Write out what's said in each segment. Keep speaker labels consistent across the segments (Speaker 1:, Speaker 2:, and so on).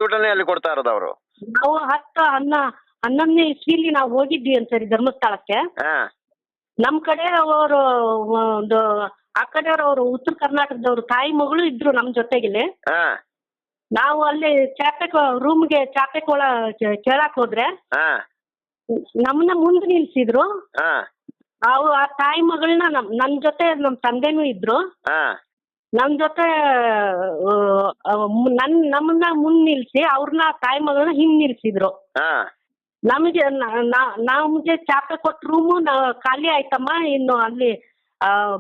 Speaker 1: ಊಟನೇ ಅಲ್ಲಿ ಕೊಡ್ತಾ ಇರೋದು ಅವರು?
Speaker 2: ನಾವು 11ನೇ ಇಸ್ವಿಲಿ ನಾವು ಹೋಗಿದ್ವಿ ಒಂದ್ಸರಿ ಧರ್ಮಸ್ಥಳಕ್ಕೆ.
Speaker 1: ಹಾ
Speaker 2: ನಮ್ ಕಡೆ ಅವರು ಒಂದು ಆ ಕಡೆಯವರು ಉತ್ತರ ಕರ್ನಾಟಕದವ್ರು ತಾಯಿ ಮಗಳು ಇದ್ರು ನಮ್ ಜೊತೆಗಿಲ್ಲಿ.
Speaker 1: ಹಾ
Speaker 2: ನಾವು ಅಲ್ಲಿ ರೂಮ್ಗೆ ಕೇಳಕ್ ಹೋದ್ರೆ
Speaker 1: ಹಾ
Speaker 2: ನಮ್ಮನ್ನ ಮುಂದೆ ನಿಲ್ಸಿದ್ರು.
Speaker 1: ಹಾ
Speaker 2: ಆ ತಾಯಿ ಮಗಳನ್ನ ನನ್ ಜೊತೆ ನಮ್ ತಂದೆನೂ ಇದ್ರು.
Speaker 1: ಹಾ
Speaker 2: ನಮ್ ಜೊತೆ ನಮ್ಮನ್ನ ಮುಂದ್ ನಿಲ್ಸಿ ಅವ್ರನ್ನ ತಾಯಿ ಮಗಳನ್ನ ಹಿಂದ್ ನಿಲ್ಸಿದ್ರು.
Speaker 1: ಹಾ
Speaker 2: ನಮ್ಗೆ ಚಾಪೆ ಕೊಟ್ಟ ರೂಮು ಖಾಲಿ ಆಯ್ತಮ್ಮ, ಇನ್ನು ಅಲ್ಲಿ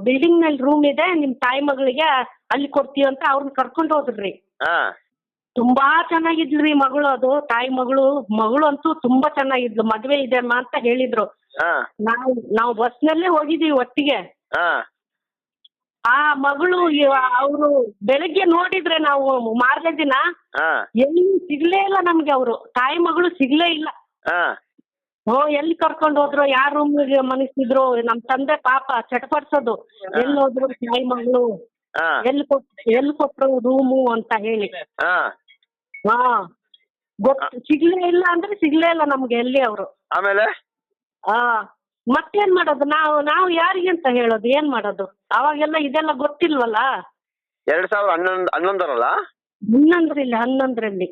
Speaker 2: ಬಿಲ್ಡಿಂಗ್ ನಲ್ಲಿ ರೂಮ್ ಇದೆ, ನಿಮ್ ತಾಯಿ ಮಗಳಿಗೆ ಅಲ್ಲಿ ಕೊಡ್ತೀವಿ ಅಂತ ಅವ್ರನ್ನ ಕರ್ಕೊಂಡು ಹೋದ್ರಿ.
Speaker 1: ಹಾ
Speaker 2: ತುಂಬಾ ಚೆನ್ನಾಗಿದ್ಲ್ರಿ ಮಗಳು. ಅದು ತಾಯಿ ಮಗಳು ಅಂತೂ ತುಂಬಾ ಚೆನ್ನಾಗಿದ್ಲು. ಮದ್ವೆ ಇದೆ ಅಮ್ಮ ಅಂತ ಹೇಳಿದ್ರು.
Speaker 1: ಹಾ
Speaker 2: ನಾವು ಬಸ್ನಲ್ಲೇ ಹೋಗಿದೀವಿ ಒಟ್ಟಿಗೆ.
Speaker 1: ಹಾ
Speaker 2: ಆ ಮಗಳು ಅವರು ಬೆಳಗ್ಗೆ ನೋಡಿದ್ರೆ ನಾವು ಮಾರನೇ ದಿನ
Speaker 1: ಹಾ
Speaker 2: ಎಲ್ಲಿ ಸಿಗ್ಲೇ ಇಲ್ಲ ನಮ್ಗೆ. ಅವರು ತಾಯಿ ಮಗಳು ಸಿಗ್ಲೇ ಇಲ್ಲ.
Speaker 1: ಹಾ
Speaker 2: ಎಲ್ಲಿ ಕರ್ಕೊಂಡು ಹೋದ್ರು, ಯಾರ ರೂಮ್ಗೆ ಮನಸ್ಸಿದ್ರು. ನಮ್ ತಂದೆ ಪಾಪ ಚಟಪಡ್ಸೋದು, ಎಲ್ಲಿ ಹೋದ್ರು ತಾಯಿ ಮಗಳು,
Speaker 1: ಹಾ
Speaker 2: ಎಲ್ಲಿ ಕೊಟ್ರು ರೂಮು ಅಂತ ಹೇಳಿ.
Speaker 1: ಹಾ
Speaker 2: ಹಾ ಸಿಗ್ಲೇ ಇಲ್ಲ ಅಂದ್ರೆ ಸಿಗ್ಲೇ ಇಲ್ಲ ನಮ್ಗೆ ಎಲ್ಲಿ ಅವರು.
Speaker 1: ಆಮೇಲೆ
Speaker 2: ಹಾ ಮತ್ತೇನ್ ಮಾಡೋದು, ನಾವು ಯಾರಿಗಂತ ಹೇಳೋದು, ಏನ್ ಮಾಡೋದು? ಅವಾಗೆಲ್ಲ ಇದೆಲ್ಲ ಗೊತ್ತಿಲ್ವಲ್ಲ.
Speaker 1: 2011
Speaker 2: ಹನ್ನೊಂದರಲ್ಲಿ